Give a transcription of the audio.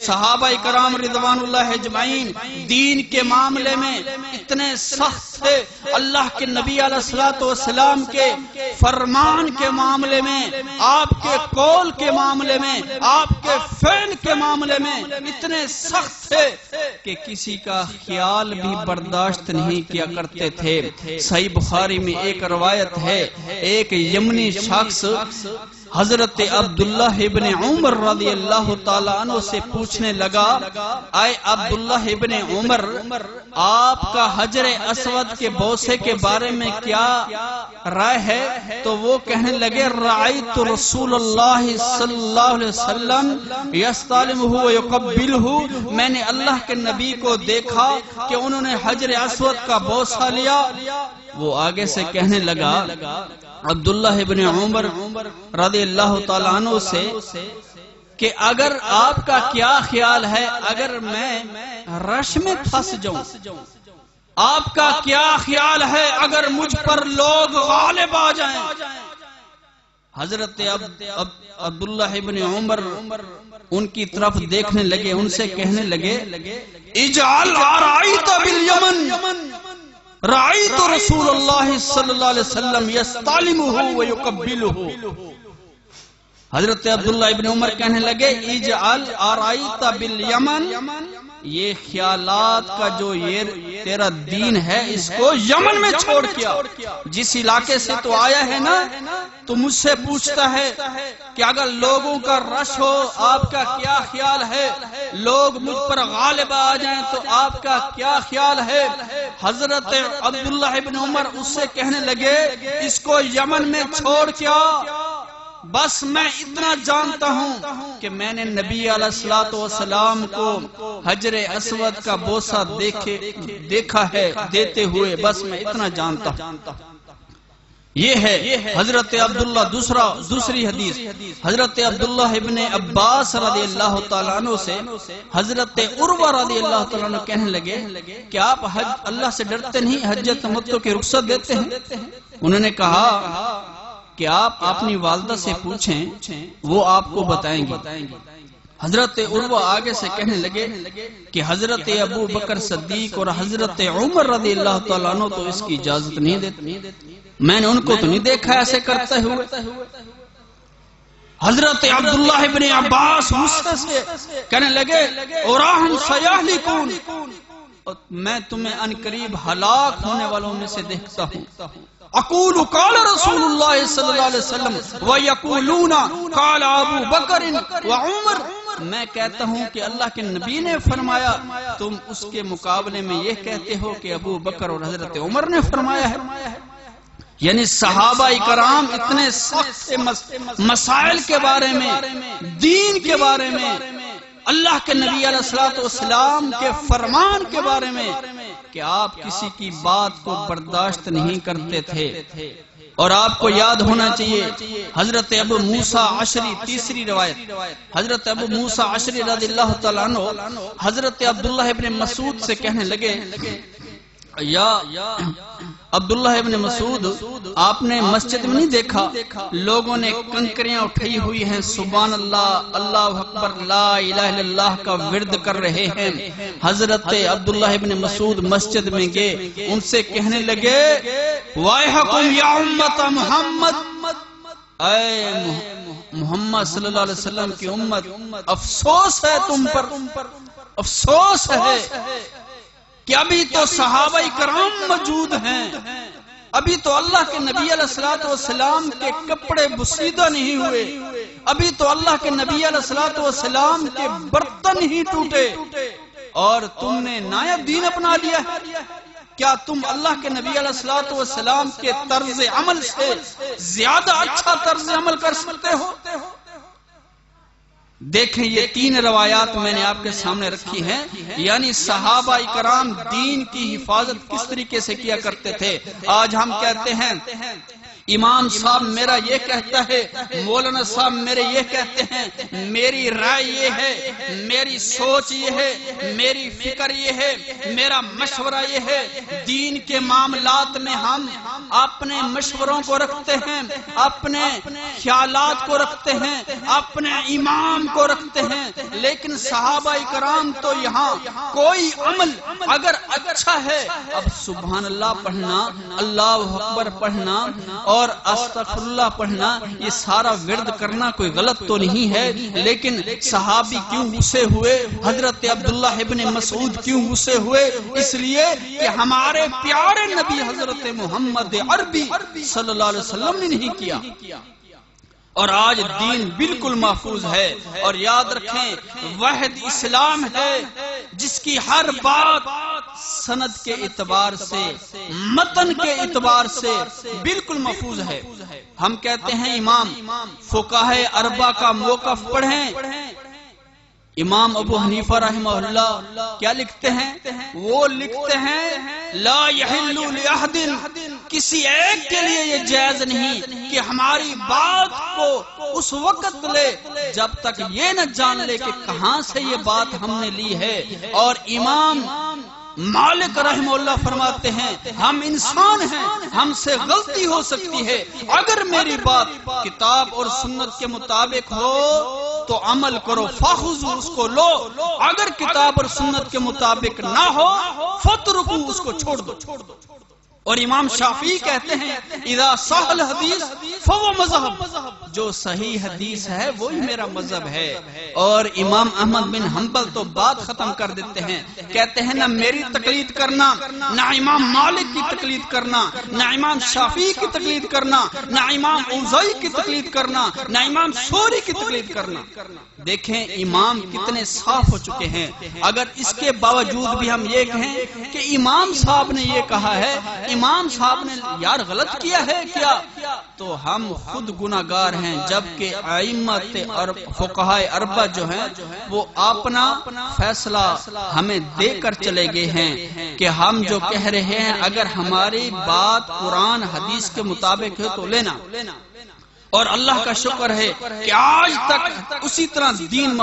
صحابہ کرام رضوان اللہ اجمعین دین کے معاملے میں اتنے سخت تھے، اللہ کے نبی علیہ الصلوۃ والسلام کے فرمان کے معاملے میں، آپ کے قول کے معاملے میں، آپ کے فعل کے معاملے میں اتنے سخت تھے کہ کسی کا خیال بھی برداشت نہیں کیا کرتے تھے۔ صحیح بخاری میں ایک روایت ہے، ایک یمنی شخص حضرت عبداللہ ابن عمر رضی اللہ تعالیٰ عنہ سے پوچھنے لگا، اے عبداللہ ابن عمر، آپ کا حجر اسود کے بوسے کے بارے میں کیا رائے ہے؟ تو وہ کہنے لگے، رأیت رسول اللہ صلی اللہ علیہ وسلم یستلمہ ویقبلہ، میں نے اللہ کے نبی کو دیکھا کہ انہوں نے حجر اسود کا بوسہ لیا۔ وہ آگے سے کہنے لگا عبداللہ ابن عمر رضی اللہ تعالیٰ عنہ سے کہ اگر آپ کا کیا خیال ہے اگر میں رش میں پھنس جاؤں، آپ کا کیا خیال ہے اگر مجھ پر لوگ غالب آ جائیں؟ حضرت عبداللہ ابن عمر ان کی طرف دیکھنے لگے، ان سے کہنے لگے، اجعل رأیت بالیمن رأیت رسول اللہ صلی اللہ علیہ وسلم یستلمہ ویقبلہ۔ حضرت عبداللہ ابن عمر کہنے لگے، اجعل رأیت بالیمن، یہ خیالات کا جو یہ تیرا دین ہے اس کو یمن میں چھوڑ کیا، جس علاقے سے تو آیا ہے نا، تو مجھ سے پوچھتا ہے کہ اگر لوگوں کا رش ہو آپ کا کیا خیال ہے، لوگ مجھ پر غالب آ جائیں تو آپ کا کیا خیال ہے؟ حضرت عبداللہ ابن عمر اس سے کہنے لگے، اس کو یمن میں چھوڑ کیا، بس میں اتنا جانتا ہوں کہ میں نے نبی علیہ الصلوۃ والسلام کو حجر اسود کا بوسہ دیکھا ہے دیتے ہوئے، بس میں اتنا جانتا ہوں۔ یہ ہے حضرت عبداللہ۔ دوسری حدیث حضرت عبداللہ ابن عباس رضی اللہ تعالیٰ عنہ سے حضرت عروہ رضی اللہ تعالیٰ عنہ کہنے لگے کہ آپ اللہ سے ڈرتے نہیں، حج تمتع کی رخصت دیتے ہیں؟ انہوں نے کہا کہ آپ اپنی والدہ سے پوچھیں، وہ آپ کو بتائیں گی۔ حضرت عروہ آگے سے کہنے لگے کہ حضرت ابو بکر صدیق اور حضرت عمر رضی اللہ تعالیٰ عنہ تو اس کی اجازت نہیں دیتے، میں نے ان کو تو نہیں دیکھا ایسے کرتے ہوئے۔ حضرت عبداللہ ابن عباس غصے سے کہنے لگے، اراہم سیہلکون، میں تمہیں ان قریب ہلاک ہونے والوں میں سے دیکھتا ہوں۔ اقول قال رسول اللہ صلی اللہ علیہ وسلم ویقولون قال ابو بکر وعمر، میں کہتا ہوں کہ اللہ کے نبی نے فرمایا، تم اس کے مقابلے میں یہ کہتے ہو کہ ابو بکر اور حضرت عمر نے فرمایا ہے۔ یعنی صحابہ کرام اتنے سخت مسائل کے بارے میں، دین کے بارے میں، اللہ کے نبی علیہ الصلوۃ والسلام کے فرمان کے بارے میں کہ آپ کسی کی بات کو برداشت نہیں کرتے تھے۔ اور آپ کو یاد ہونا چاہیے حضرت ابو موسیٰ عشری، تیسری روایت حضرت ابو موسیٰ عشری رضی اللہ تعالیٰ عنہ حضرت عبداللہ ابن مسعود سے کہنے لگے، یا عبداللہ ابن مسعود، آپ نے مسجد میں نہیں دیکھا لوگوں نے کنکریاں اٹھائی ہوئی ہیں، سبحان اللہ، اللہ اکبر، لا الہ الا اللہ کا ورد کر رہے ہیں؟ حضرت عبداللہ ابن مسعود مسجد میں گئے، ان سے کہنے لگے، وَيْحَكُمْ يَا أُمَّةَ محمد، اے محمد صلی اللہ علیہ وسلم کی امت، افسوس ہے تم پر، افسوس ہے کہ ابھی تو صحابہ کرام موجود ہیں، ابھی تو اللہ کے نبی علیہ الصلوۃ والسلام کے کپڑے بسیدہ نہیں ہوئے، ابھی تو اللہ کے نبی علیہ الصلوۃ والسلام کے برتن ہی ٹوٹے، اور تم نے نیا دین اپنا لیا ہے۔ کیا تم اللہ کے نبی علیہ الصلوۃ والسلام کے طرز عمل سے زیادہ اچھا طرز عمل کر سکتے ہو؟ دیکھیں یہ تین روایات میں نے آپ کے سامنے رکھی ہیں، یعنی صحابہ کرام دین کی حفاظت کس طریقے سے کیا کرتے تھے۔ آج ہم کہتے ہیں امام صاحب میرا یہ کہتا ہے، مولانا صاحب میرے یہ کہتے ہیں، میری رائے یہ ہے، میری سوچ یہ ہے، میری فکر یہ ہے، میرا مشورہ یہ ہے۔ دین کے معاملات میں ہم اپنے مشوروں کو رکھتے ہیں، اپنے خیالات کو رکھتے ہیں، اپنے امام کو رکھتے ہیں، لیکن صحابہ کرام تو یہاں کوئی عمل اگر اچھا ہے، اب سبحان اللہ پڑھنا، اللہ اکبر پڑھنا اور استغفر اللہ پڑھنا، یہ سارا ورد کرنا کوئی غلط تو نہیں ہے، لیکن صحابی کیوں غصے ہوئے؟ حضرت عبداللہ ابن مسعود کیوں غصے ہوئے؟ اس لیے کہ ہمارے پیارے نبی حضرت محمد عربی صلی اللہ علیہ وسلم نے نہیں کیا، اور آج دین بالکل محفوظ ہے۔ اور یاد رکھیں واحد اسلام ہے جس کی ہر بات سند کے اعتبار سے، متن کے اعتبار سے بالکل محفوظ ہے۔ ہم کہتے ہیں امام فقہاء اربعہ کا موقف پڑھیں، امام ابو حنیفہ رحمہ اللہ کیا لکھتے ہیں؟ وہ لکھتے ہیں لا یحل لأحد، کسی ایک کے لیے یہ جائز نہیں کہ ہماری بات کو اس وقت لے جب تک یہ نہ جان لے کہ کہاں سے یہ بات ہم نے لی ہے۔ اور امام مالک رحمہ اللہ فرماتے ہیں ہم انسان ہیں، ہم سے غلطی ہو سکتی ہے، اگر میری بات کتاب اور سنت کے مطابق ہو تو عمل کرو، فاخذوا، اس کو لو، اگر کتاب اور سنت کے مطابق نہ ہو فترکوا، اس کو چھوڑ دو۔ اور امام شافعی کہتے ہیں اذا صح الحدیث فهو مذہب، جو صحیح حدیث ہے وہی میرا مذہب ہے۔ اور امام احمد بن حنبل تو بات ختم کر دیتے ہیں، کہتے ہیں نہ میری تقلید کرنا، نہ امام مالک کی تقلید کرنا، نہ امام شافعی کی تقلید کرنا، نہ امام اوزاعی کی تقلید کرنا، نہ امام ثوری کی تقلید کرنا۔ دیکھیں امام کتنے صاف ہو چکے ہیں۔ اگر اس کے باوجود بھی ہم یہ کہیں کہ امام صاحب نے یہ کہا ہے، امام صاحب نے یار غلط کیا ہے کیا، تو ہم خود گناہگار ہیں، جبکہ ائمت اور فقہاء اربعہ جو ہیں وہ اپنا فیصلہ ہمیں دے کر چلے گئے ہیں کہ ہم جو کہہ رہے ہیں اگر ہماری بات قرآن حدیث کے مطابق ہے تو لینا۔ اور اللہ کا شکر ہے کہ آج تک اسی طرح دین